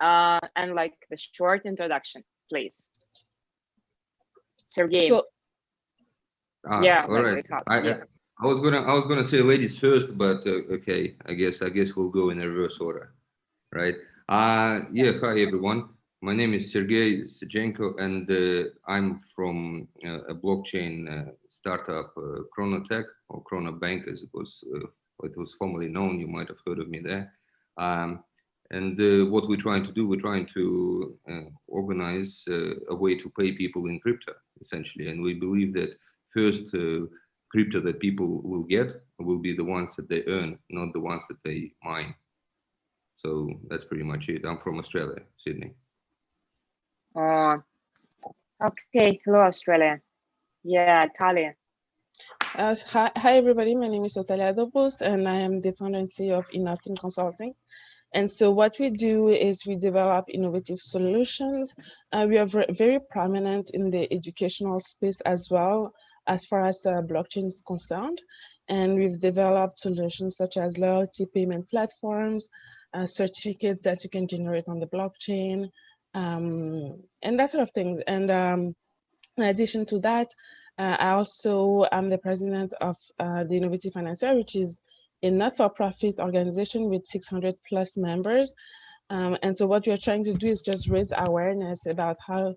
and like the short introduction, please. Sergey. So, yeah, all right. I was gonna say ladies first, but okay. I guess we'll go in reverse order, right? Yeah. Hi everyone. My name is Sergey Sejenko, and I'm from a blockchain startup, Chronotech, or Chronobank, as it was formerly known. You might have heard of me there. And what we're trying to do, we're trying to organize a way to pay people in crypto, essentially. And we believe that first crypto that people will get will be the ones that they earn, not the ones that they mine. So that's pretty much it. I'm from Australia, Sydney. Okay. Hello, Australia. Yeah, Talia. hi everybody. My name is Olga Dobus, and I am the founder and CEO of iLIFT Consulting. And so what we do is we develop innovative solutions. We are very prominent in the educational space as well, as far as blockchain is concerned. And we've developed solutions such as loyalty payment platforms, certificates that you can generate on the blockchain, and that sort of things. And in addition to that, I also am the president of the Innovative Financier, which is a not-for-profit organization with 600 plus members. And so what we're trying to do is just raise awareness about how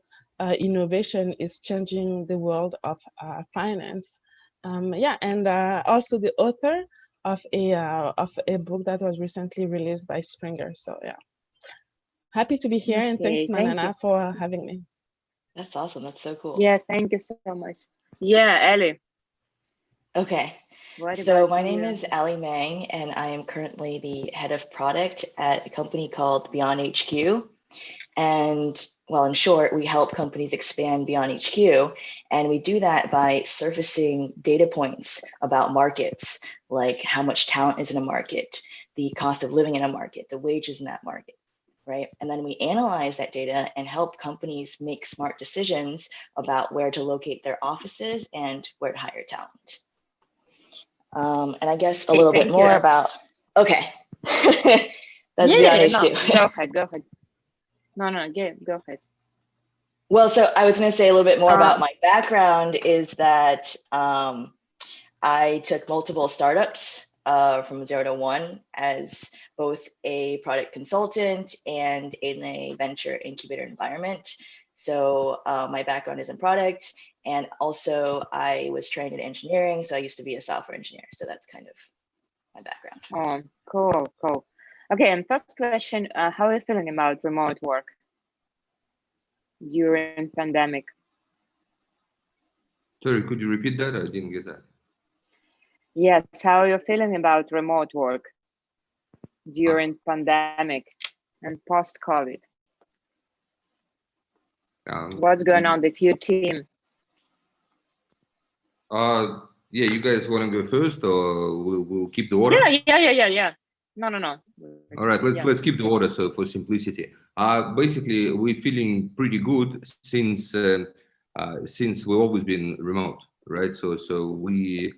innovation is changing the world of finance. Yeah, and also the author of a book that was recently released by Springer. So yeah, happy to be here, and thanks, Manana, for having me. That's awesome. That's so cool. Yes, thank you so much. Yeah, Ali. Okay. So my name is Ali Mang, and I am currently the head of product at a company called Beyond HQ. And well, in short, we help companies expand beyond HQ. And we do that by surfacing data points about markets, like how much talent is in a market, the cost of living in a market, the wages in that market. Right? And then we analyze that data and help companies make smart decisions about where to locate their offices and where to hire talent. And I guess a little bit more about, okay. That's beyond HQ. Go ahead. No, go ahead. Well, so I was going to say a little bit more about my background is that I took multiple startups from 0 to 1 as both a product consultant and in a venture incubator environment. So my background is in product, and also I was trained in engineering. So I used to be a software engineer. So that's kind of my background. Oh, cool. Okay, and first question, how are you feeling about remote work during pandemic? Sorry, could you repeat that? I didn't get that. Yes, how are you feeling about remote work during pandemic and post-COVID? What's going on with your team? Yeah, you guys want to go first, or we'll keep the order? Yeah. No. All right, let's keep the order. So for simplicity, basically we're feeling pretty good since we've always been remote, right? So we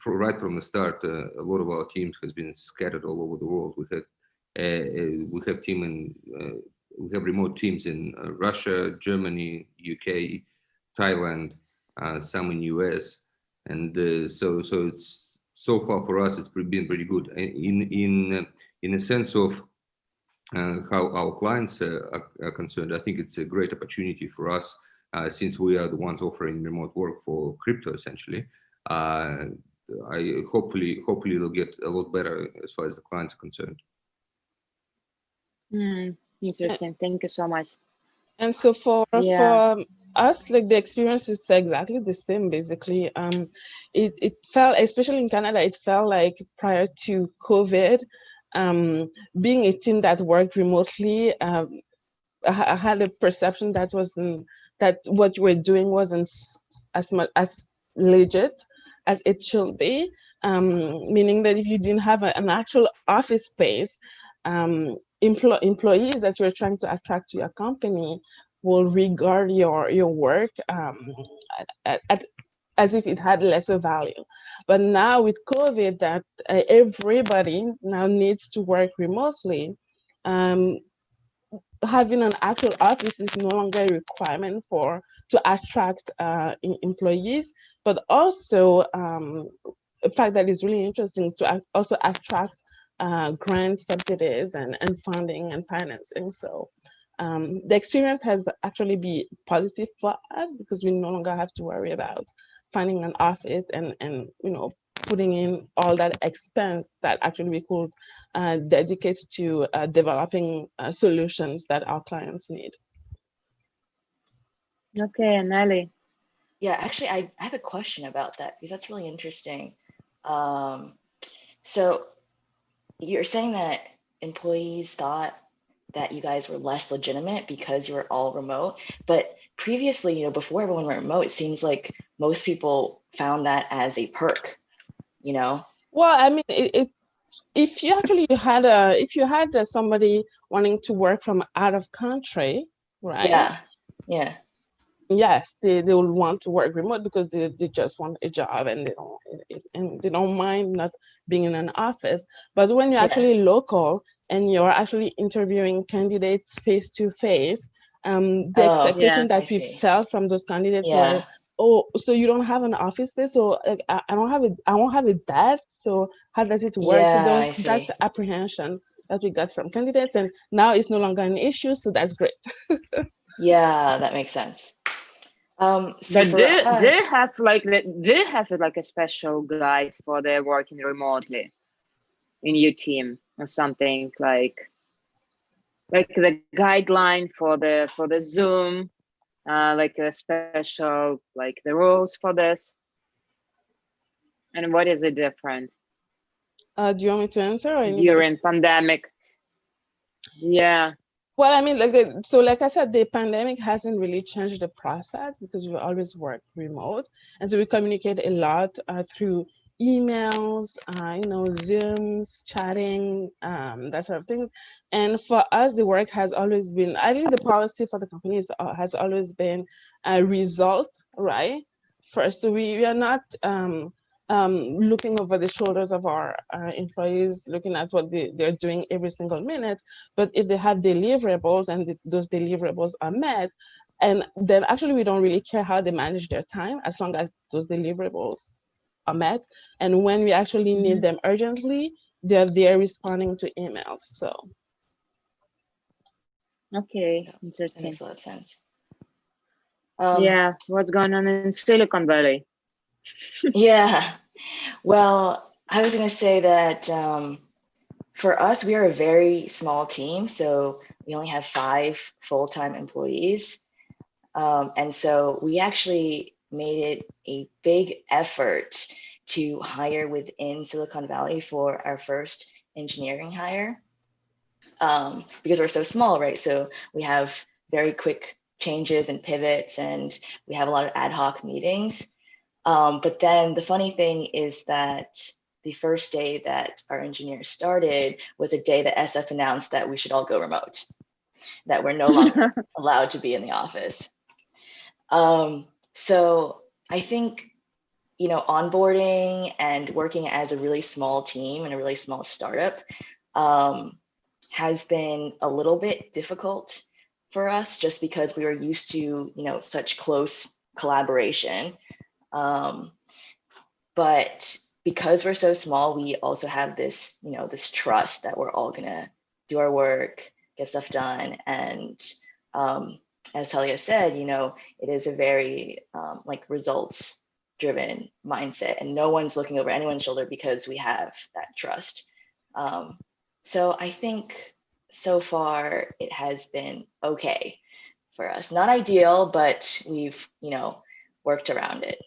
right from the start, a lot of our teams has been scattered all over the world. We have remote teams in Russia, Germany, UK, Thailand, some in US, and so it's so far for us it's been pretty good in a sense of how our clients are concerned. I think it's a great opportunity for us since we are the ones offering remote work for crypto essentially. Hopefully it'll get a lot better as far as the clients are concerned. Interesting. Thank you so much. And so for us, like the experience is exactly the same basically. It felt, especially in Canada, it felt like prior to COVID, being a team that worked remotely, I had a perception that what you were doing wasn't as much as legit as it should be, meaning that if you didn't have an actual office space, employees that you're trying to attract to your company will regard your work as if it had lesser value. But now with COVID, that everybody now needs to work remotely, having an actual office is no longer a requirement to attract employees, but also the fact that is really interesting to also attract grant subsidies and funding and financing. So the experience has actually been positive for us because we no longer have to worry about finding an office and putting in all that expense that actually we could dedicate to developing solutions that our clients need. Okay, and Ali. Yeah, actually, I have a question about that because that's really interesting. So you're saying that employees thought that you guys were less legitimate because you were all remote, but previously, before everyone went remote, it seems like most people found that as a perk, Well, I mean, if you actually had somebody wanting to work from out of country, right? Yeah. Yes, they will want to work remote because they just want a job and they don't mind not being in an office. But when you're actually local and you're actually interviewing candidates face to face, the expectation that we felt from those candidates were, oh, so you don't have an office space, so like, I won't have a desk, so how does it work? So that's the apprehension that we got from candidates, and now it's no longer an issue, so that's great. Yeah, that makes sense. But do you have like a special guide for the working remotely in your team or something like the guideline for the Zoom, like a special, like the rules for this? And what is it different? Do you want me to answer or anybody? During pandemic? Yeah. Well, I mean, like I said, the pandemic hasn't really changed the process because we always work remote, and so we communicate a lot through emails, Zooms, chatting, that sort of things. And for us, the work has always been, I think the policy for the companies has always been a result, right? First, so we are not looking over the shoulders of our employees, looking at what they're doing every single minute. But if they have deliverables and those deliverables are met, and then actually we don't really care how they manage their time as long as those deliverables are met. And when we actually need them urgently, they're there responding to emails. So. Okay, interesting. That makes a lot of sense. Yeah, what's going on in Silicon Valley? Yeah, well, I was going to say that for us, we are a very small team. So we only have 5 full-time employees. And so we actually made it a big effort to hire within Silicon Valley for our first engineering hire because we're so small, right? So we have very quick changes and pivots, and we have a lot of ad hoc meetings. But then the funny thing is that the first day that our engineers started was a day that SF announced that we should all go remote, that we're no longer allowed to be in the office. So I think, onboarding and working as a really small team and a really small startup has been a little bit difficult for us just because we were used to, such close collaboration. But because we're so small, we also have this, this trust that we're all gonna do our work, get stuff done. And as Talia said, it is a very results driven mindset, and no one's looking over anyone's shoulder because we have that trust. So I think so far it has been okay for us. Not ideal, but we've, worked around it.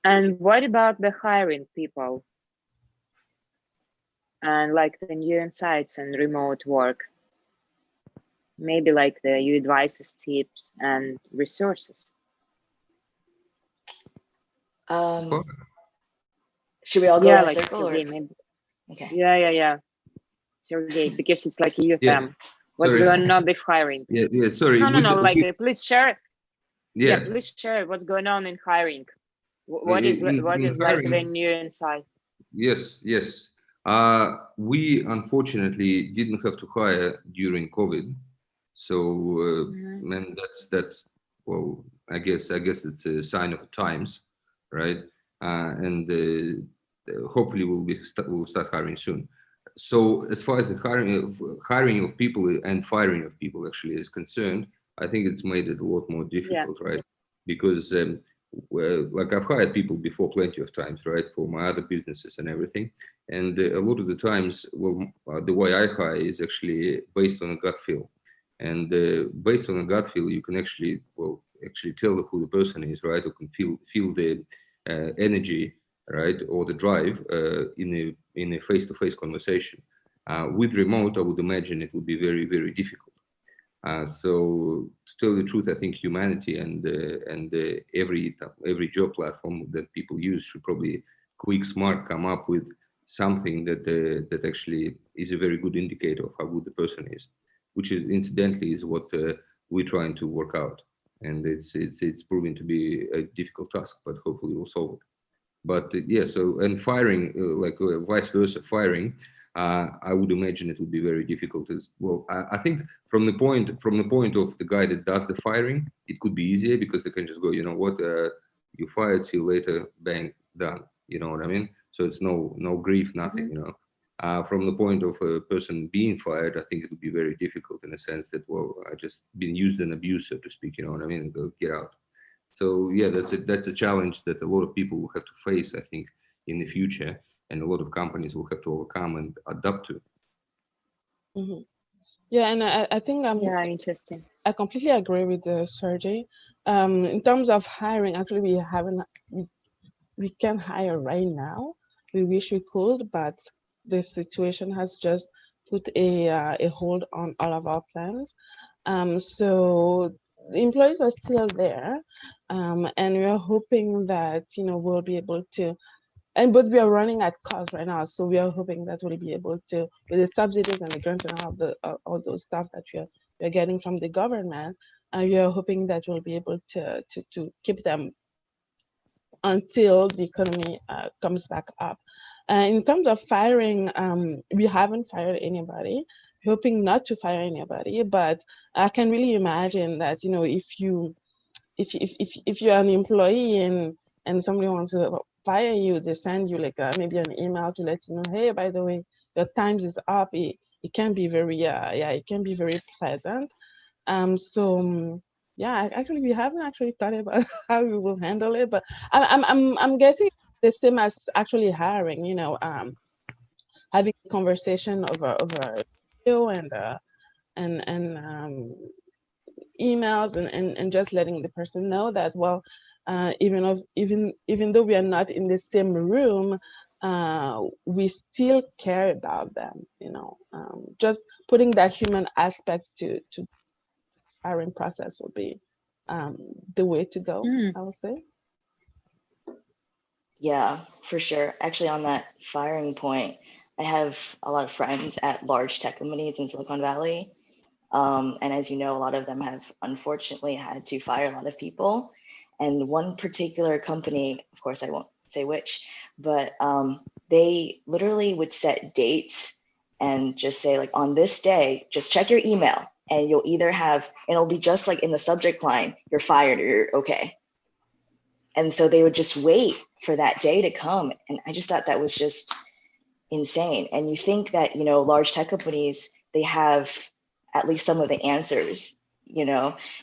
And what about the hiring people and like the new insights and remote work? Maybe like your advices, tips, and resources. Should we all go in a circle? Sergey, maybe. Okay. Yeah. Sergey, because it's like you them. What's going on with hiring? Yeah. Sorry. No. Please share. Yeah, please share what's going on in hiring. What is like the new insight? Yes. We unfortunately didn't have to hire during COVID, so and that's well, I guess it's a sign of the times, right? And hopefully we'll start hiring soon. So as far as the hiring of people and firing of people actually is concerned, I think it's made it a lot more difficult, right? Because well, like I've hired people before plenty of times, right, for my other businesses and everything. And a lot of the times, well, the way I hire is actually based on a gut feel. And based on a gut feel, you can actually, well, actually tell who the person is, right? Or can feel the energy, right, or the drive in a face-to-face conversation. With remote, I would imagine it would be very, very difficult. So to tell the truth, I think humanity and every job platform that people use should probably quick smart come up with something that actually is a very good indicator of how good the person is, which is incidentally is what we're trying to work out, and it's proving to be a difficult task, but hopefully we'll solve it. But yeah, so and firing, vice versa, firing, I would imagine it would be very difficult as well. I think from the point of the guy that does the firing, it could be easier because they can just go, you know what, you fired, see you later, bang, done. You know what I mean? So it's no grief, nothing. You know, from the point of a person being fired, I think it would be very difficult in a sense that, well, I just been used and abused, so to speak. You know what I mean? And go get out. So yeah, that's a challenge that a lot of people will have to face, I think, in the future, and a lot of companies will have to overcome and adapt to. Yeah, and I think interesting. I completely agree with Sergey. In terms of hiring, actually, we can hire right now. We wish we could, but the situation has just put a hold on all of our plans. So the employees are still there, and we are hoping that we'll be able to. But we are running at cost right now, so we are hoping that we'll be able to, with the subsidies and the grants and all those stuff that we're getting from the government, we are hoping that we'll be able to keep them until the economy comes back up. In terms of firing, we haven't fired anybody, hoping not to fire anybody, but I can really imagine that if you're an employee and somebody wants to fire you, they send you like maybe an email to let you know, hey, by the way, your times is up. It can be very it can be very pleasant. Yeah, actually we haven't actually thought about how we will handle it, but I'm guessing the same as actually hiring, having a conversation over video and emails and just letting the person know that, well, even though we are not in the same room, we still care about them, just putting that human aspect to hiring process will be the way to go, I would say. Yeah, for sure. Actually, on that firing point, I have a lot of friends at large tech companies in Silicon Valley. And as you know, a lot of them have unfortunately had to fire a lot of people. And one particular company, of course, I won't say which, but they literally would set dates and just say, like, on this day, just check your email and you'll either have, and it'll be just like in the subject line, you're fired or you're okay. And so they would just wait for that day to come. And I just thought that was just insane. And you think that, large tech companies, they have at least some of the answers,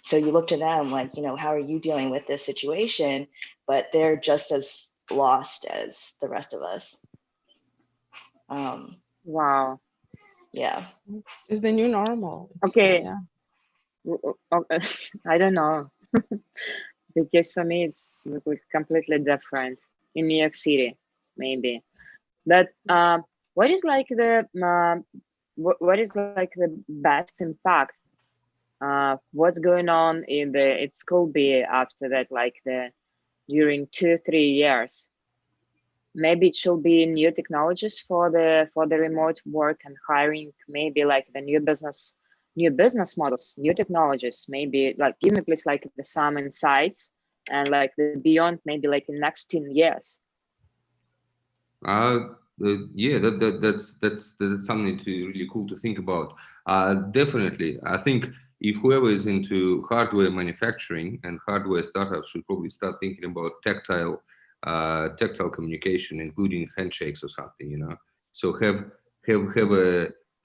so you look to them like, how are you dealing with this situation? But they're just as lost as the rest of us. Wow. Yeah. It's the new normal. Okay. I don't know. Because for me, it's completely different in New York City, maybe. But what is like the best impact? What's going on in it could be after that, like during 2-3 years? Maybe it should be new technologies for the remote work and hiring. Maybe like the new business models, new technologies. Maybe like give me please like the some insights and like the beyond. Maybe like in next 10 years. yeah, that's something to really cool to think about. Definitely, I think if whoever is into hardware manufacturing and hardware startups should probably start thinking about tactile communication, including handshakes or something, you know. So have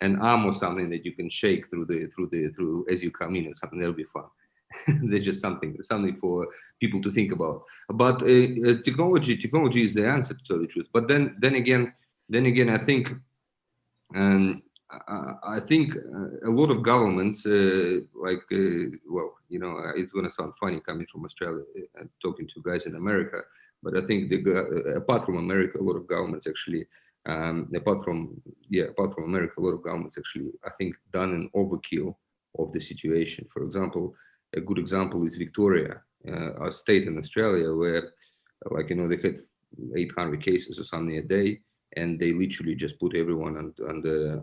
an arm or something that you can shake through as you come in or something. That'll be fun. They're just something for people to think about. But technology is the answer, to tell the truth. But then again, I think a lot of governments, well, you know, it's going to sound funny coming from Australia and talking to guys in America, but I think apart from America, a lot of governments actually, apart from America, a lot of governments actually, I think, done an overkill of the situation. For example, a good example is Victoria, our state in Australia, where, like, you know, they had 800 cases or something a day, and they literally just put everyone under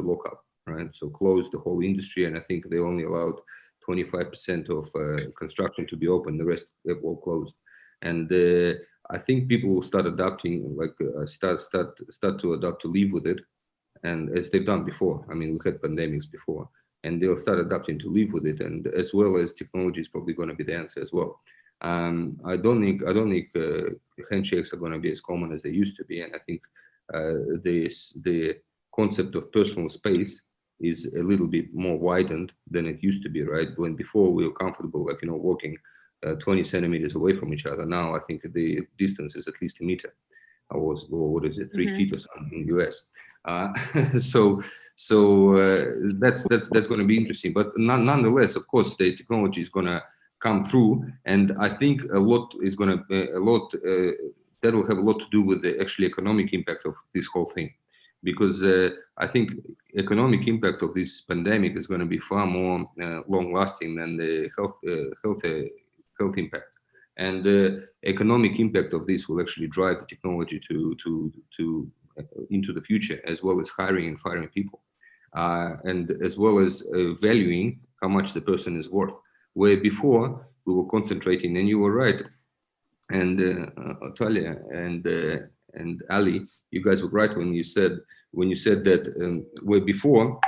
lockup, right? So closed the whole industry, and I think they only allowed 25% of construction to be open. The rest they all closed, and I think people will start adapting, like start to adapt to live with it, and as they've done before. I mean, we had pandemics before, and they'll start adapting to live with it, and as well as technology is probably going to be the answer as well. I don't think handshakes are going to be as common as they used to be, and I think the concept of personal space is a little bit more widened than it used to be, right? When before we were comfortable, like, you know, walking 20 centimeters away from each other. Now I think the distance is at least a meter. What is it, 3 feet or something in the US? That's going to be interesting. But nonetheless, of course, the technology is going to come through, and I think a lot is going to that will have a lot to do with the actually economic impact of this whole thing, because I think economic impact of this pandemic is going to be far more long-lasting than the health impact, and the economic impact of this will actually drive the technology to into the future, as well as hiring and firing people, and as well as valuing how much the person is worth. Where before we were concentrating, and you were right, and Talia and Ali, you guys were right when you said that where before,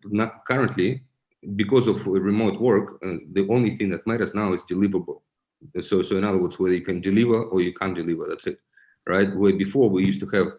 not currently, because of remote work, the only thing that matters now is deliverable. So in other words, whether you can deliver or you can't deliver, that's it, right? Where before we used to have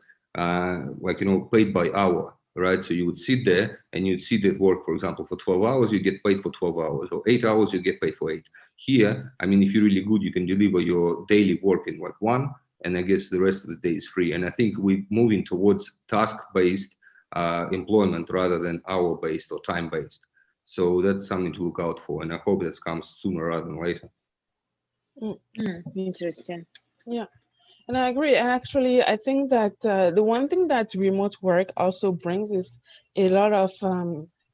like, you know, paid by hour. Right, so you would sit there and you'd sit at work, for example, for 12 hours, you get paid for 12 hours, or 8 hours, you get paid for 8. Here, I mean, if you're really good, you can deliver your daily work in like 1, and I guess the rest of the day is free. And I think we're moving towards task-based employment rather than hour-based or time-based. So that's something to look out for, and I hope that comes sooner rather than later. Interesting. Yeah. And I agree. And actually, I think that the one thing that remote work also brings is a lot of,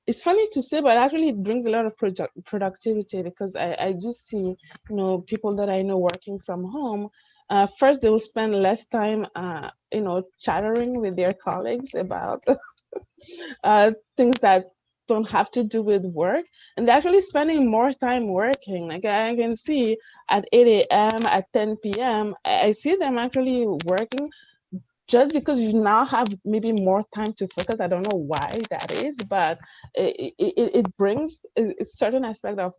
it's funny to say, but actually it brings a lot of productivity, because I do see, you know, people that I know working from home. First, they will spend less time, you know, chattering with their colleagues about things that don't have to do with work, and they're actually spending more time working. Like I can see at 8 a.m., at 10 p.m., I see them actually working, just because you now have maybe more time to focus. I don't know why that is, but it brings a certain aspect of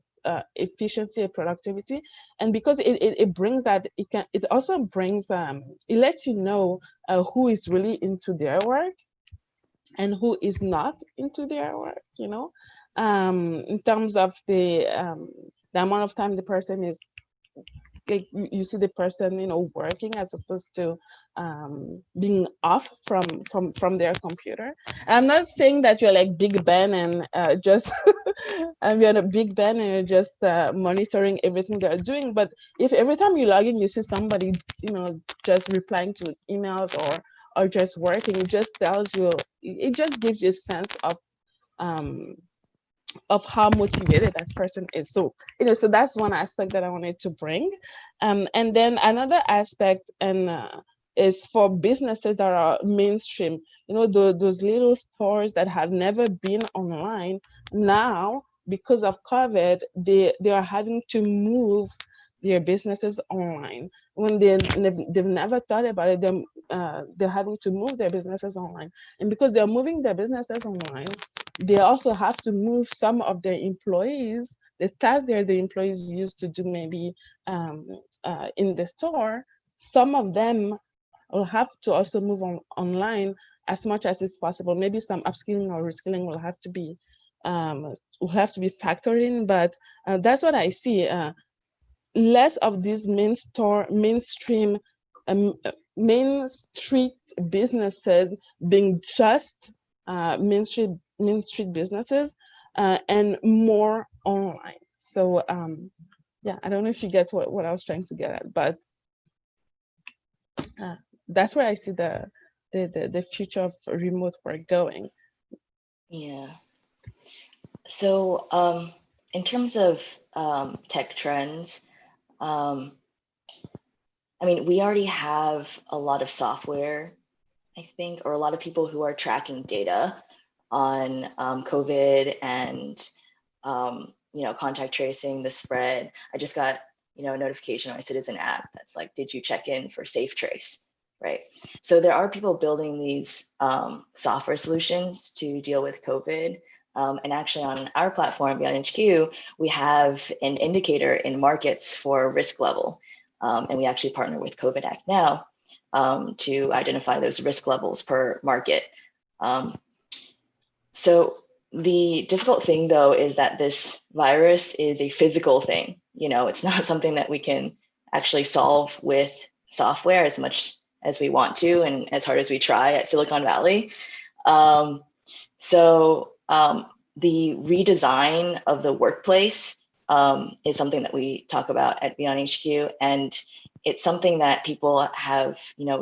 efficiency and productivity. And because it brings that, it also brings, it lets you know who is really into their work and who is not into their work, you know, in terms of the amount of time the person is, like, you see the person, you know, working as opposed to being off from their computer. I'm not saying that you're like Big Ben and just you're a Big Ben and you're just monitoring everything they're doing, but if every time you log in you see somebody, you know, just replying to emails or just working, it just tells you, it just gives you a sense of how motivated that person is. So, you know, so that's one aspect that I wanted to bring. And then another aspect is for businesses that are mainstream, you know, those little stores that have never been online. Now, because of COVID, they are having to move their businesses online, when they've never thought about it, they're having to move their businesses online. And because they're moving their businesses online, they also have to move some of their employees, the tasks that the employees used to do maybe in the store, some of them will have to also move online as much as it's possible. Maybe some upskilling or reskilling will have to be factored in, but that's what I see. Less of these mainstream main street businesses being just main street businesses and more online. So yeah, I don't know if you get what I was trying to get at, but that's where I see the future of remote work going. Yeah. So in terms of tech trends, I mean, we already have a lot of software, I think, or a lot of people who are tracking data on COVID and contact tracing, the spread. I just got a notification on my Citizen app that's like, did you check in for Safe Trace, right? So there are people building these software solutions to deal with COVID. And actually on our platform, Beyond HQ, we have an indicator in markets for risk level. And we actually partner with COVID Act Now to identify those risk levels per market. So the difficult thing, though, is that this virus is a physical thing. It's not something that we can actually solve with software as much as we want to and as hard as we try at Silicon Valley. So the redesign of the workplace is something that we talk about at Beyond HQ, and it's something that people have,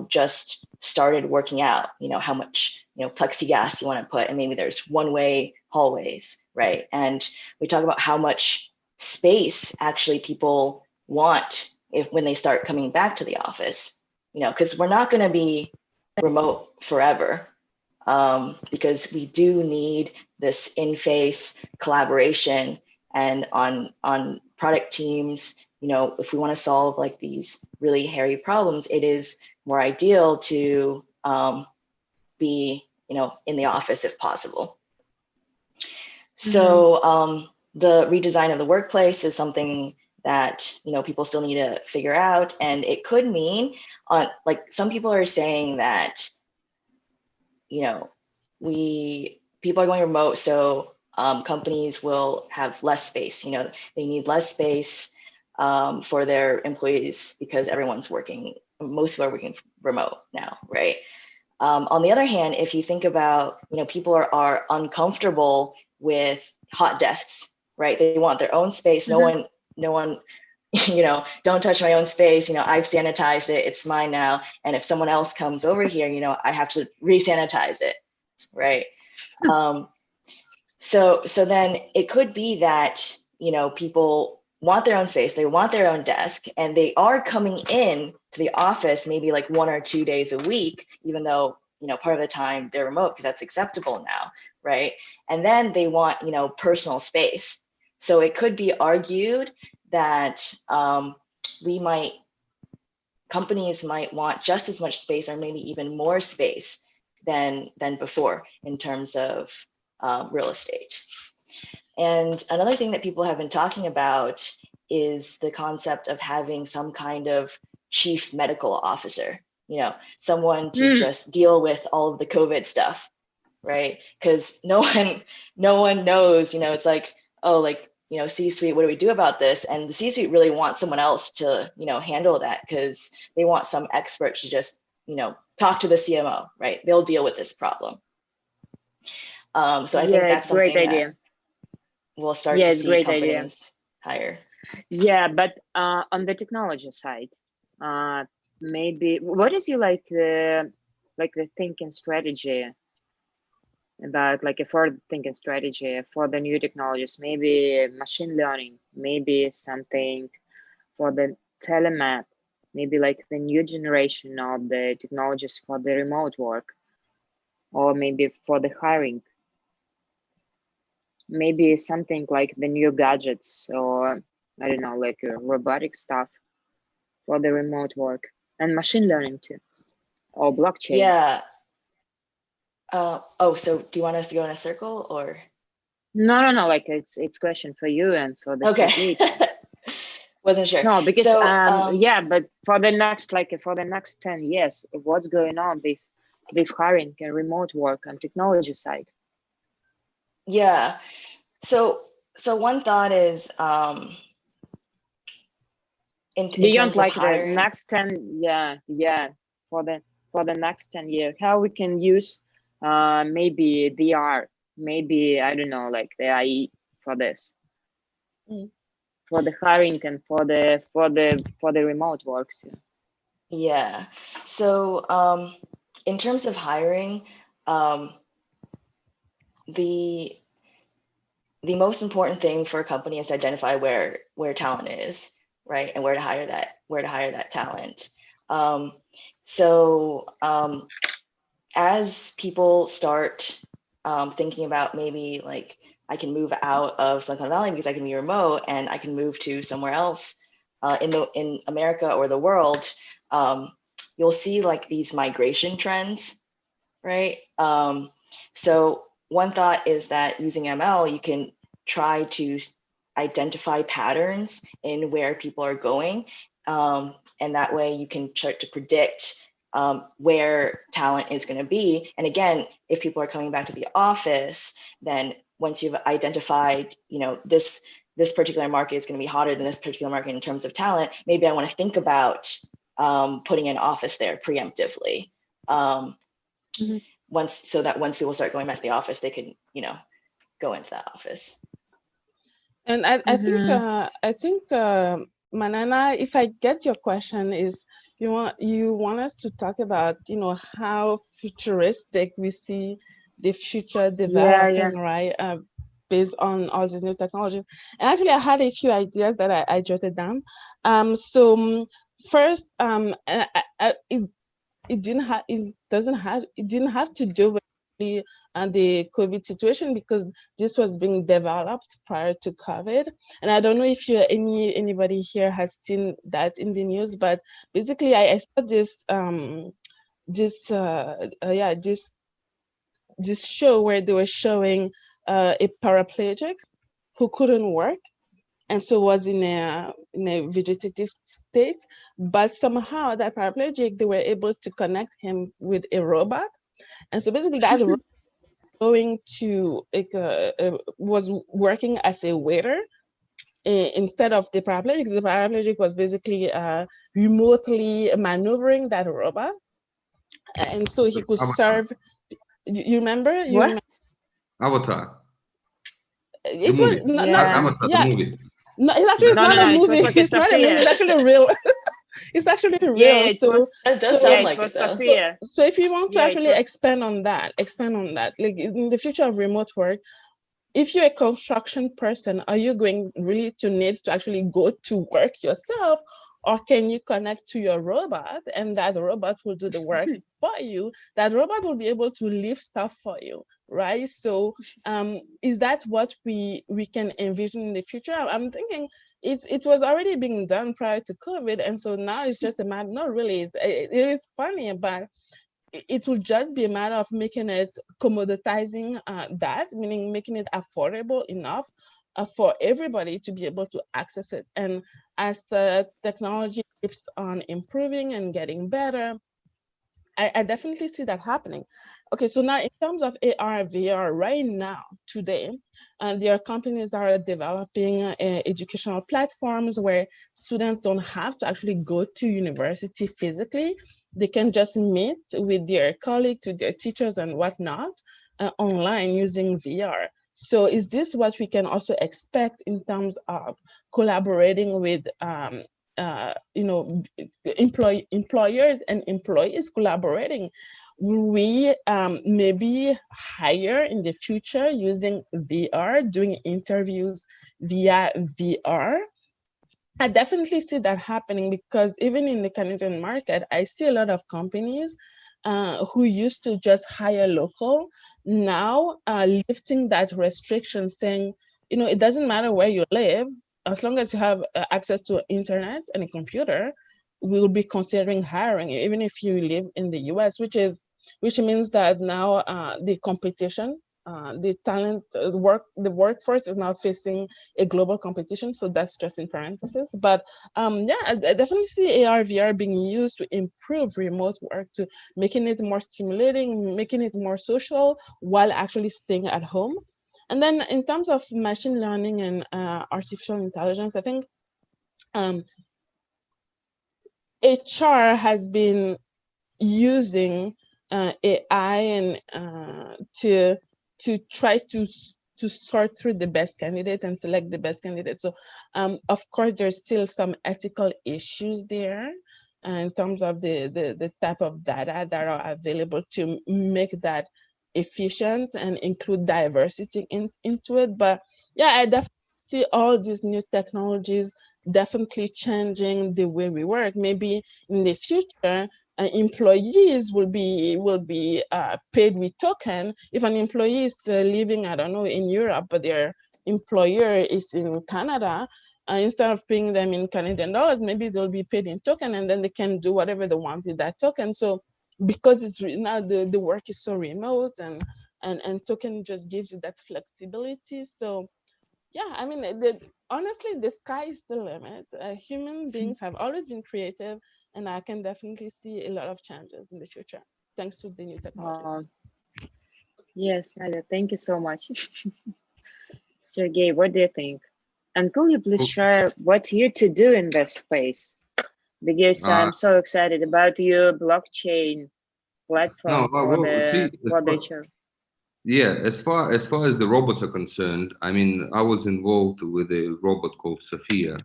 just started working out. How much, plexiglass you want to put, and maybe there's one-way hallways, right? And we talk about how much space actually people want when they start coming back to the office. Because we're not going to be remote forever. Because we do need this in-face collaboration, and on product teams, if we want to solve like these really hairy problems, it is more ideal to be, in the office if possible. So the redesign of the workplace is something that people still need to figure out, and it could mean like some people are saying that people are going remote, so companies will have less space. They need less space for their employees because most people are working remote now, right? On the other hand, if you think about, people are uncomfortable with hot desks, right? They want their own space. No one, don't touch my own space. I've sanitized it. It's mine now. And if someone else comes over here, I have to re-sanitize it, right? So then it could be that, people want their own space, they want their own desk, and they are coming in to the office maybe like 1 or 2 days a week, even though, part of the time they're remote because that's acceptable now, right? And then they want, personal space. So it could be argued that companies might want just as much space or maybe even more space than before in terms of real estate. And another thing that people have been talking about is the concept of having some kind of chief medical officer, someone to just deal with all of the COVID stuff, right? Because no one knows, it's like, oh, like, C-suite, what do we do about this? And the C-suite really wants someone else to, handle that because they want some expert to just, talk to the CMO, right? They'll deal with this problem. So I think that's something that we'll start to see companies hire. Yeah, but on the technology side, maybe what is your the thinking strategy about a forward thinking strategy for the new technologies? Maybe machine learning, maybe something for the telemat, maybe the new generation of the technologies for the remote work, or maybe for the hiring. Maybe something like the new gadgets, or I don't know, robotic stuff for the remote work, and machine learning too, or blockchain. Yeah. Oh, so do you want us to go in a circle or? No. Like it's question for you and for the Okay. Wasn't sure. No, because so, yeah, but for the next 10 years, what's going on with hiring and remote work and technology side? Yeah. So one thought is in beyond terms like of hiring, the next 10, for the next 10 years, how we can use maybe VR, maybe I don't know, like the AI for this. For the hiring and for the remote work too. Yeah. So in terms of hiring, the most important thing for a company is to identify where talent is, right, and where to hire that talent. As people start thinking about maybe like I can move out of Silicon Valley because I can be remote and I can move to somewhere else in America or the world, you'll see like these migration trends, right? So one thought is that using ML, you can try to identify patterns in where people are going. And that way you can start to predict where talent is going to be. And again, if people are coming back to the office, then once you've identified, this particular market is going to be hotter than this particular market in terms of talent, maybe I want to think about putting an office there preemptively. Once people start going back to the office, they can, go into that office. And I think Manana, if I get your question, is you want us to talk about how futuristic we see the future developing, right? Based on all these new technologies. And actually, I had a few ideas that I jotted down. First, it didn't have to do with the COVID situation, because this was being developed prior to COVID. And I don't know if anybody here has seen that in the news, but basically I saw this show where they were showing a paraplegic who couldn't work, and so was in a vegetative state, but somehow that paraplegic, they were able to connect him with a robot. And so basically that robot was working as a waiter instead of the paraplegic. The paraplegic was basically remotely maneuvering that robot, and so he could serve. You remember? Avatar. It was Avatar, the movie. No, it's actually not a movie. It's not a movie. It's actually real. It's actually real. Yeah, it does sound like it, Sophia. So if you want to actually expand on that, like in the future of remote work, if you're a construction person, are you going really to need to actually go to work yourself, or can you connect to your robot and that robot will do the work for you? That robot will be able to lift stuff for you, right? So is that what we can envision in the future? I'm thinking it was already being done prior to COVID, and so now it's just a matter. Not really. It is funny, but it will just be a matter of making it commoditizing that, meaning making it affordable enough for everybody to be able to access it. And as the technology keeps on improving and getting better, I definitely see that happening. Okay, so now in terms of ARVR, right now, today, there are companies that are developing educational platforms where students don't have to actually go to university physically. They can just meet with their colleagues, with their teachers and whatnot online using VR. So is this what we can also expect in terms of collaborating with employers and employees collaborating? Will we maybe hire in the future using VR, doing interviews via VR? I definitely see that happening, because even in the Canadian market, I see a lot of companies who used to just hire local, now lifting that restriction, saying, it doesn't matter where you live, as long as you have access to internet and a computer, will be considering hiring, even if you live in the US, which means that now the competition, the talent, the workforce is now facing a global competition. So that's just in parentheses. But yeah, I definitely see ARVR being used to improve remote work, to making it more stimulating, making it more social while actually staying at home. And then in terms of machine learning and artificial intelligence, I think HR has been using AI and to try to sort through the best candidate and select the best candidate. So of course, there's still some ethical issues there in terms of the type of data that are available to make that efficient and include diversity into it. But yeah, I definitely see all these new technologies definitely changing the way we work. Maybe in the future, employees will be paid with token. If an employee is living, I don't know, in Europe, but their employer is in Canada, instead of paying them in Canadian dollars, maybe they'll be paid in token, and then they can do whatever they want with that token. So because it's now the work is so remote, and token just gives you that flexibility. So yeah, I mean, honestly, the sky is the limit. Human beings have always been creative, and I can definitely see a lot of changes in the future thanks to the new technologies. Yes, Nadia, thank you so much. Sergey, what do you think? And could you please share what you to do in this space? Because I'm so excited about your blockchain platform for the show. Yeah, as far as the robots are concerned, I mean, I was involved with a robot called Sophia.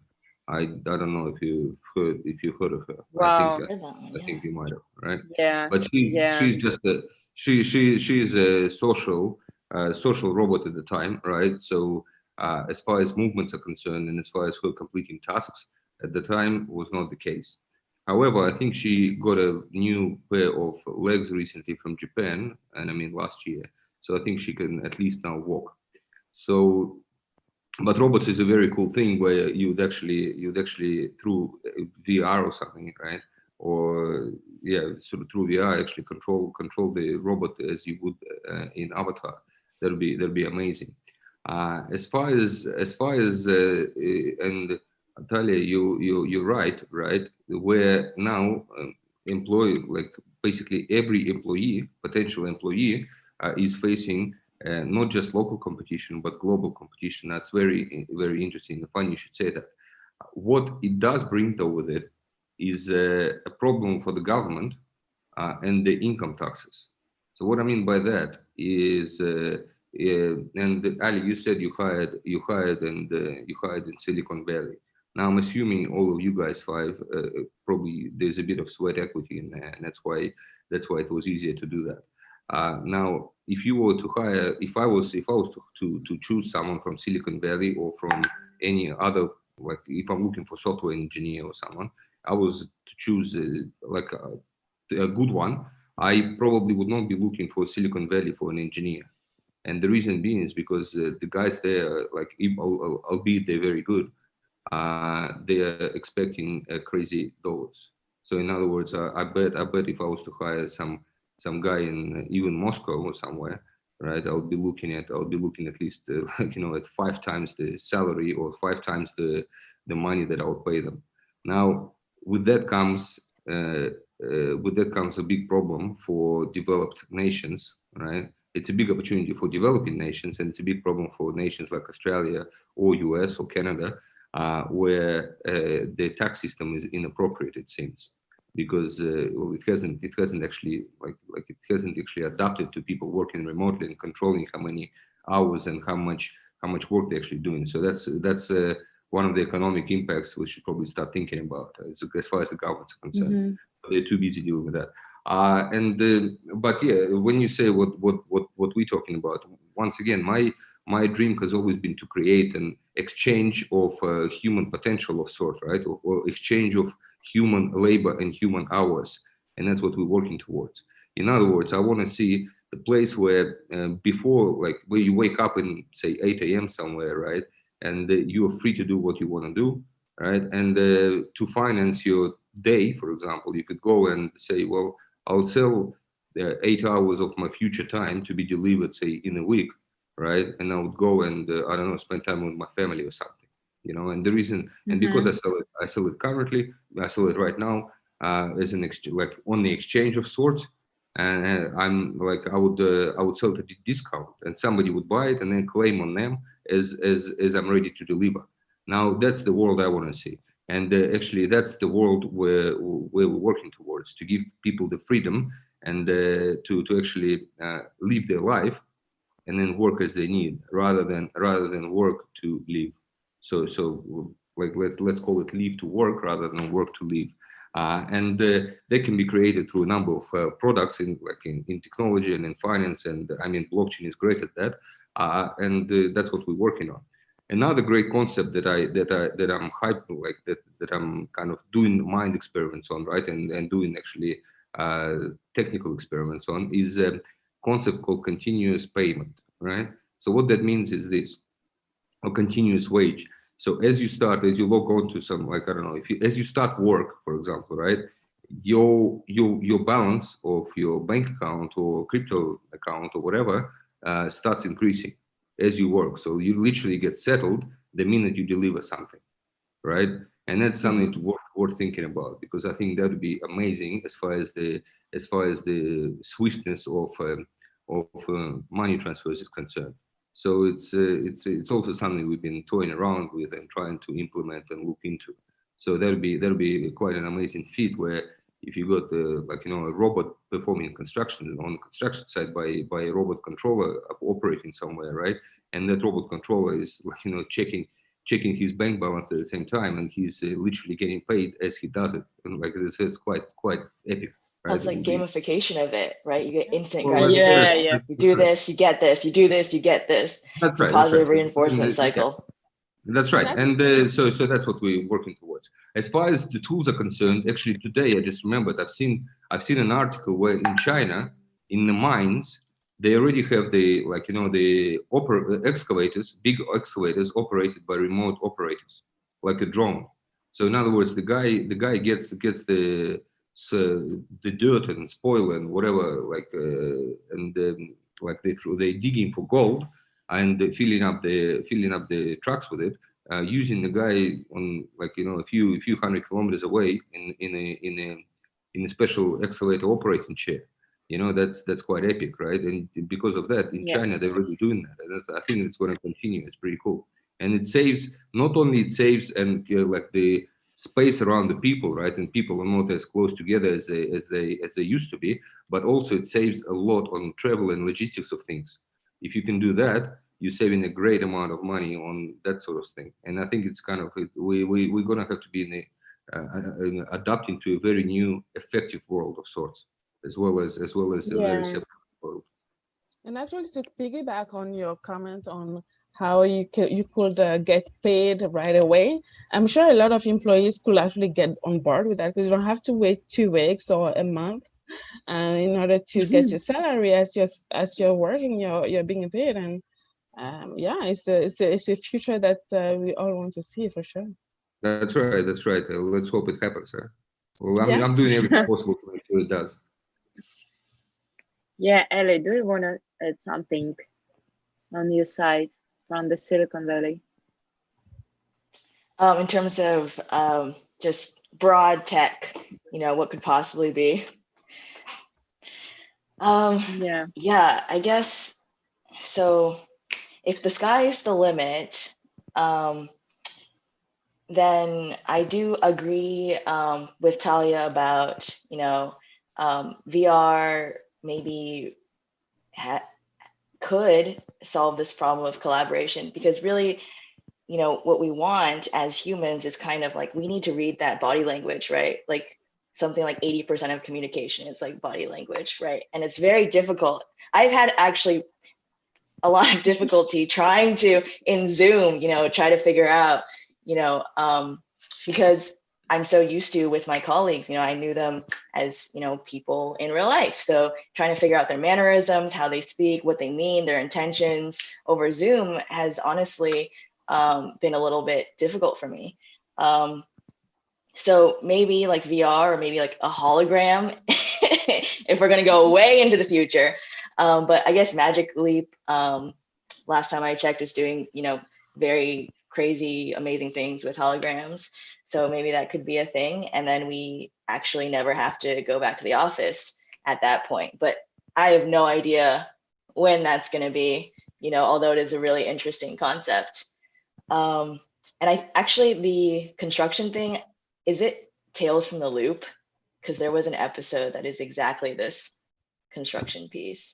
I don't know if you've heard of her. Wow. I think you might have, right? Yeah. But she's just she's a social robot at the time, right? So as far as movements are concerned, and as far as her completing tasks at the time, was not the case. However, I think she got a new pair of legs recently from Japan, and I mean last year. So I think she can at least now walk. So, but robots is a very cool thing where you'd actually through VR or something, right? Or yeah, sort of through VR actually control the robot as you would in Avatar. That'll be amazing. As far as and Talia, you're right. Where now like basically every potential employee is facing not just local competition but global competition. That's very interesting and funny you should say that. What it does bring though with it is a problem for the government and the income taxes. So what I mean by that is, and Ali, you said you hired in Silicon Valley. Now I'm assuming all of you guys five probably there's a bit of sweat equity in there, and that's why it was easier to do that. Now, if you were to hire, if I was to choose someone from Silicon Valley or from any other, like if I'm looking for software engineer or someone, I was to choose like a good one, I probably would not be looking for Silicon Valley for an engineer. And the reason being is because the guys there, like, albeit they're very good, they are expecting crazy dollars. So in other words, I bet if I was to hire some guy in even Moscow or somewhere, right, I'll be looking at least at 5 times the salary or 5 times the money that I would pay them. Now, with that comes a big problem for developed nations, right? It's a big opportunity for developing nations, and it's a big problem for nations like Australia or US or Canada, where the tax system is inappropriate, it seems, because well, it hasn't actually adapted to people working remotely and controlling how many hours and how much work they're actually doing. So that's one of the economic impacts we should probably start thinking about as far as the government's concerned. Mm-hmm. They're too busy dealing with that. But yeah, when you say what we're talking about, once again, my dream has always been to create an exchange of human potential of sort, right? Or exchange of human labor and human hours, and that's what we're working towards. In other words, I want to see the place where before, like where you wake up in say 8 a.m. somewhere, right, and you are free to do what you want to do, right, and to finance your day, for example, you could go and say, well, I'll sell 8 hours of my future time to be delivered, say, in a week, right? And I would go and I don't know, spend time with my family or something, you know. And the reason, and because I sell it currently, I sell it right now as an like on the exchange of sorts. And I'm like, I would sell it at a discount, and somebody would buy it and then claim on them as I'm ready to deliver. Now that's the world I want to see, and actually that's the world where we're working towards, to give people the freedom and to actually live their life and then work as they need, rather than work to live. So like let's call it live to work rather than work to live. And they can be created through a number of products in technology and in finance, and I mean blockchain is great at that, and that's what we're working on. Another great concept that I'm hyped, like that I'm kind of doing mind experiments on, right, and doing actually technical experiments on, is a concept called continuous payment, right? So what that means is this: a continuous wage. So as you log on to some, like, I don't know, as you start work, for example, right, your balance of your bank account or crypto account or whatever starts increasing as you work. So you literally get settled the minute you deliver something, right? And that's something worth thinking about, because I think that would be amazing as far as the swiftness of money transfers is concerned. So it's also something we've been toying around with and trying to implement and look into. So that'll be quite an amazing feat, where if you got a robot performing construction on the construction site by a robot controller operating somewhere, right? And that robot controller is checking his bank balance at the same time, and he's literally getting paid as he does it. And like it's quite epic. Right? That's like gamification of it, right? You get instant Well, gratification. Yeah. You do this, you get this. You do this, you get this. That's it's a positive reinforcement and, cycle. That's right. And so that's what we're working towards. As far as the tools are concerned, actually today I just remembered I've seen an article where in China, in the mines, they already have the excavators, big excavators operated by remote operators, like a drone. So in other words, the guy gets the dirt and spoil and whatever, they're digging for gold and filling up the trucks with it, using the guy on a few hundred kilometers away in a special excavator operating chair. That's quite epic, right? And because of that, in China they're already doing that, and I think it's going to continue. It's pretty cool, and it saves and the space around the people, right? And people are not as close together as they used to be, but also it saves a lot on travel and logistics of things. If you can do that, you're saving a great amount of money on that sort of thing. And I think it's kind of we're gonna have to be adapting to a very new, effective world of sorts, as well as a very separate world. And actually, to piggyback on your comment on how you could get paid right away, I'm sure a lot of employees could actually get on board with that, because you don't have to wait 2 weeks or a month in order to get your salary as you're working, you're being paid. And it's a future that we all want to see, for sure. That's right. Let's hope it happens. Huh? Well, I'm doing everything possible to make sure it does. Yeah, Ellie, do you want to add something on your side from the Silicon Valley? In terms of just broad tech, what could possibly be? Yeah, I guess so. If the sky is the limit, then I do agree with Talia about, VR maybe could solve this problem of collaboration, because really, what we want as humans is kind of like, we need to read that body language, right? Like something like 80% of communication is like body language, right? And it's very difficult. I've had actually a lot of difficulty trying to, in Zoom, try to figure out, because I'm so used to with my colleagues, I knew them as, people in real life. So trying to figure out their mannerisms, how they speak, what they mean, their intentions over Zoom has honestly been a little bit difficult for me. So maybe like VR or maybe like a hologram if we're going to go way into the future. But I guess Magic Leap, last time I checked, was doing, very crazy, amazing things with holograms. So maybe that could be a thing. And then we actually never have to go back to the office at that point. But I have no idea when that's going to be, although it is a really interesting concept. And the construction thing, is it Tales from the Loop? Because there was an episode that is exactly this construction piece.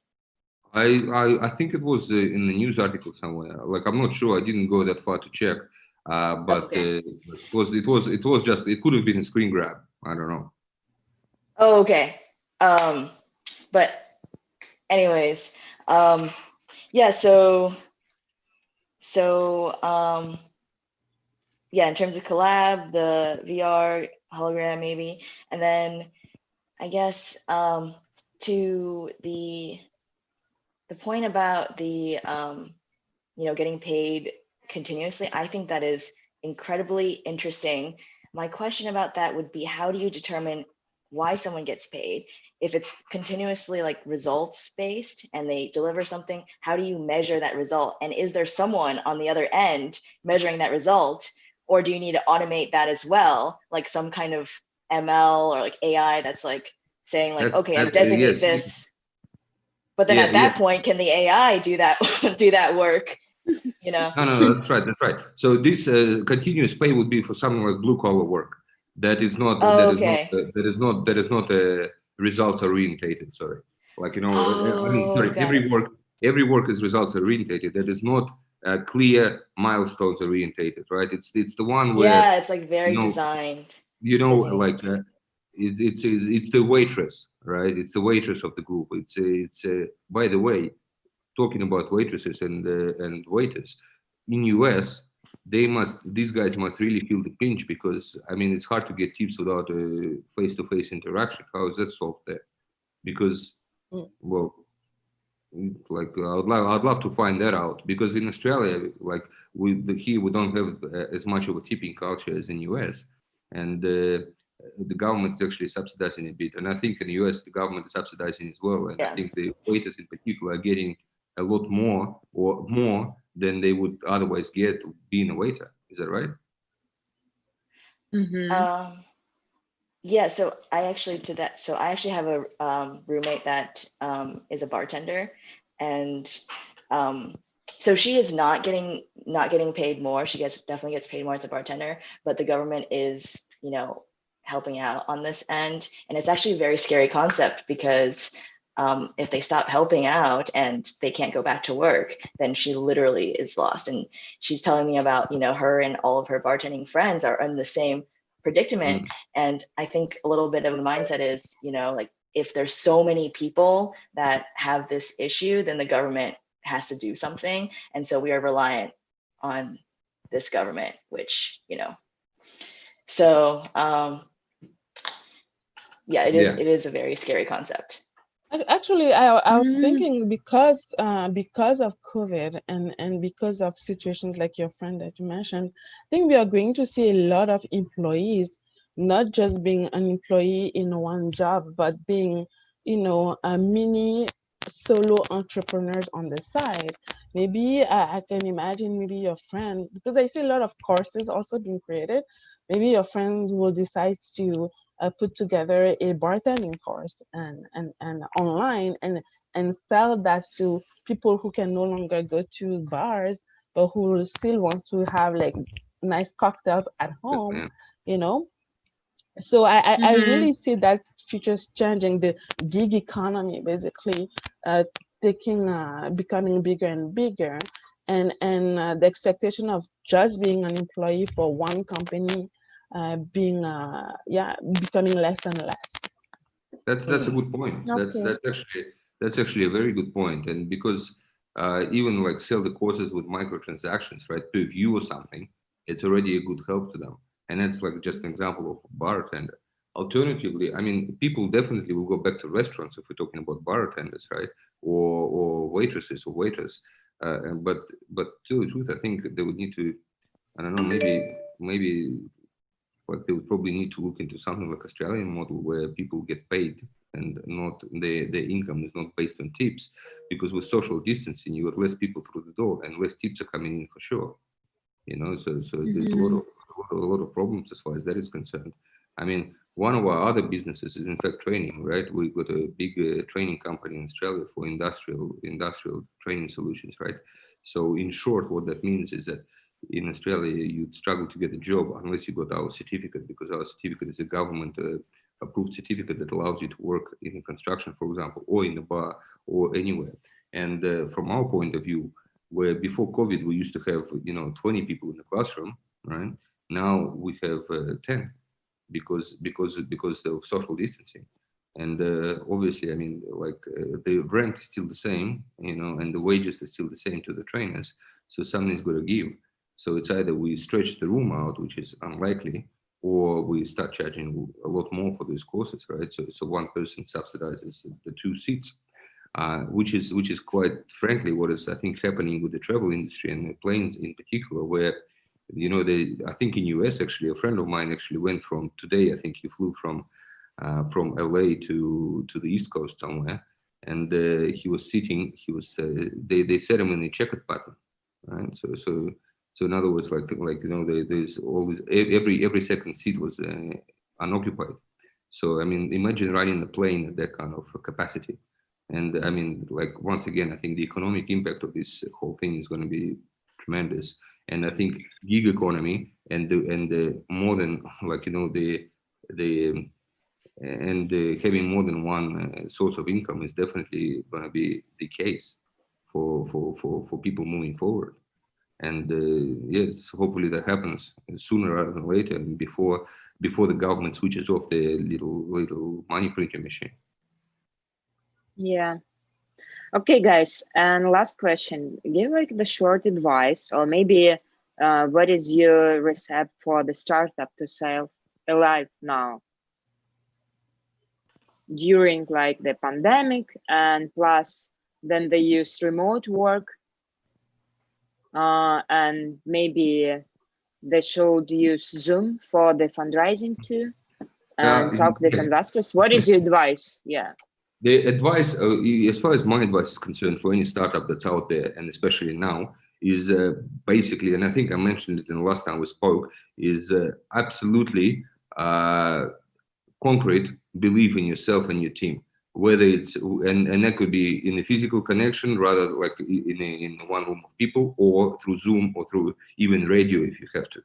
I think it was in the news article somewhere. Like, I'm not sure. I didn't go that far to check. But okay. it was just, it could have been a screen grab. I don't know. Oh, okay. But anyways, yeah. Yeah, in terms of collab, the VR hologram maybe, and then I guess to the point about the getting paid continuously, I think that is incredibly interesting. My question about that would be, how do you determine why someone gets paid? If it's continuously like results based and they deliver something, how do you measure that result? And is there someone on the other end measuring that result? Or do you need to automate that as well? Like some kind of ML or like AI that's like saying like, okay, and designate this. But then at that point, can the AI do that work? No, that's right. So this continuous pay would be for something like blue collar work. That is not. That is not results orientated. Sorry, like every work is results orientated. That is not clear milestones orientated, right? It's the one where it's like very designed. Like it's the waitress, right? It's the waitress of the group. It's by the way, talking about waitresses and waiters in US, these guys must really feel the pinch, because I mean it's hard to get tips without a face-to-face interaction. How is that solved there? Because well, like I'd love to find that out, because in Australia, like here we don't have as much of a tipping culture as in US, and the government is actually subsidizing a bit, and I think in the US the government is subsidizing as well, and I think the waiters in particular are getting a lot more or more than they would otherwise get being a waiter. Is that right? Mm-hmm. Yeah, so I actually have a roommate that is a bartender, and so she is not getting paid more. She definitely gets paid more as a bartender, but the government is, helping out on this end. And it's actually a very scary concept, because if they stop helping out and they can't go back to work, then she literally is lost. And she's telling me about, her and all of her bartending friends are in the same predicament. And I think a little bit of the mindset is, like, if there's so many people that have this issue, then the government has to do something. And so we are reliant on this government, which, so it is a very scary concept. Actually, I was thinking, because of COVID and because of situations like your friend that you mentioned, I think we are going to see a lot of employees not just being an employee in one job, but being, a mini solo entrepreneurs on the side. Maybe I can imagine maybe your friend, because I see a lot of courses also being created. Maybe your friend will decide to put together a bartending course and online and sell that to people who can no longer go to bars, but who still want to have like nice cocktails at home, So I really see that future's changing, the gig economy basically becoming bigger and bigger, and the expectation of just being an employee for one company becoming less and less. That's a good point. Okay. That's actually a very good point. And because even like sell the courses with microtransactions, right, per view or something, it's already a good help to them. And that's like just an example of a bartender. Alternatively, I mean, people definitely will go back to restaurants if we're talking about bartenders, right, or waitresses or waiters. But to the truth, I think they would need to, I don't know, maybe Like they would probably need to look into something like Australian model where people get paid and not their income is not based on tips, because with social distancing you got less people through the door and less tips are coming in for sure. You know, so there's a lot of problems as far as that is concerned. I mean, one of our other businesses is in fact training, right? We've got a big training company in Australia for industrial training solutions, right? So in short, what that means is that in Australia, you'd struggle to get a job unless you got our certificate, because our certificate is a government approved certificate that allows you to work in construction, for example, or in the bar or anywhere. And from our point of view, where before COVID, we used to have, 20 people in the classroom, right? Now we have 10 because of social distancing. And obviously, I mean, the rent is still the same, and the wages are still the same to the trainers. So something's got to give. So it's either we stretch the room out, which is unlikely, or we start charging a lot more for these courses, right? So one person subsidizes the 2 seats, which is quite frankly what is, I think, happening with the travel industry and the planes in particular, where, I think in US, actually, a friend of mine actually went from today, I think he flew from LA to the East Coast somewhere, and he was sitting, they set him in the checkered button, right? So in other words, there's always every second seat was unoccupied. So I mean, imagine running the plane at that kind of capacity. And I mean, once again, I think the economic impact of this whole thing is going to be tremendous. And I think gig economy and the more than having more than one source of income is definitely going to be the case for people moving forward. And yes, hopefully that happens sooner rather than later, and before the government switches off the little money printing machine. Yeah. Okay, guys. And last question: give the short advice, or maybe what is your recipe for the startup to sell alive now during the pandemic, and plus then they use remote work, and maybe they should use Zoom for the fundraising too, and talk with investors. What is your advice? Yeah. The advice, as far as my advice is concerned, for any startup that's out there, and especially now, is basically, and I think I mentioned it in the last time we spoke, is absolutely concrete belief in yourself and your team. Whether it's, and that could be in a physical connection, rather like in one room of people, or through Zoom, or through even radio if you have to.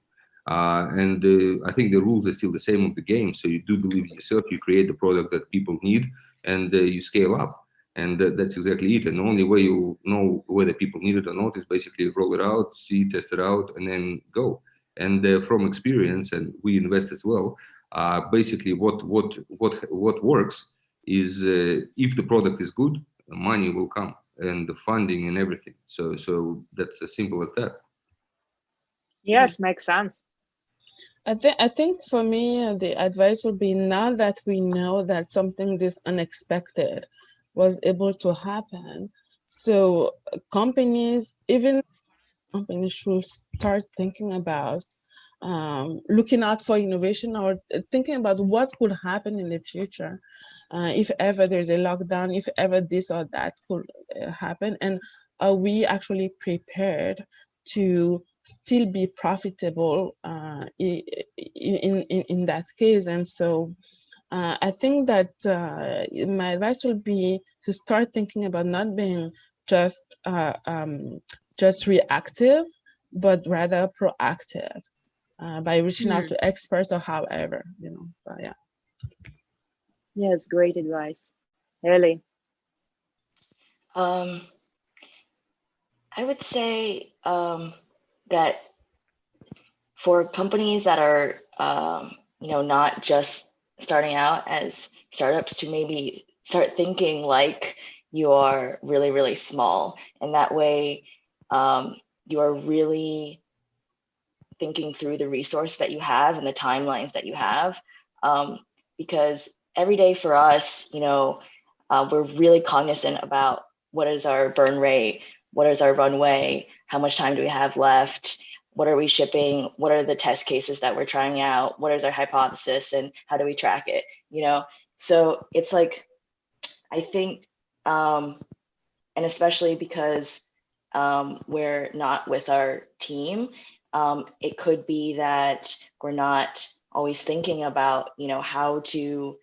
And I think the rules are still the same of the game. So you do believe in yourself, you create the product that people need, and you scale up. And that's exactly it. And the only way you know whether people need it or not is basically roll it out, see, test it out, and then go. And from experience, and we invest as well, basically what works is if the product is good, money will come, and the funding and everything. So that's as simple as that. Yes, makes sense. I think for me, the advice would be, now that we know that something this unexpected was able to happen, so companies, even companies, should start thinking about looking out for innovation, or thinking about what could happen in the future if ever there's a lockdown, if ever this or that could happen, and are we actually prepared to still be profitable in that case? And so I think that my advice will be to start thinking about not being just reactive, but rather proactive by reaching out to experts, or however, but yeah. Yes, great advice. Ellie? I would say that for companies that are, not just starting out as startups, to maybe start thinking like you are really, really small. And that way you are really thinking through the resource that you have and the timelines that you have. Because every day for us, we're really cognizant about what is our burn rate, what is our runway, how much time do we have left, what are we shipping? What are the test cases that we're trying out? What is our hypothesis and how do we track it? You know, so it's like, I think, and especially because we're not with our team, it could be that we're not always thinking about, you know, how to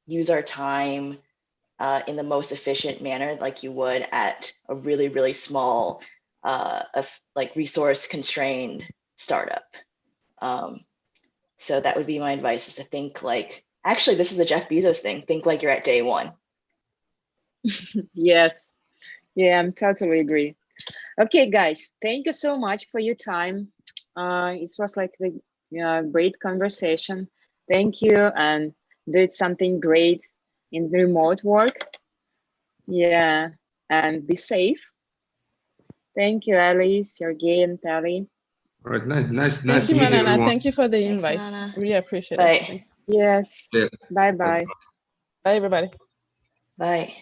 use our time in the most efficient manner, like you would at a really, really small, like resource constrained startup. So that would be my advice, is to think like, actually, this is the Jeff Bezos thing. Think like you're at day one. Yes. Yeah, I'm totally agree. Okay, guys, thank you so much for your time. It was like a great conversation. Thank you, and did something great in the remote work. Yeah, and be safe. Thank you, Ali, Sergey, and Tali. All right, nice Thank you, to meet Manana. everyone. Thank you for the invite. Thanks, Really appreciate Bye. it. Yes. Yeah. Bye-bye. Bye, everybody. Bye.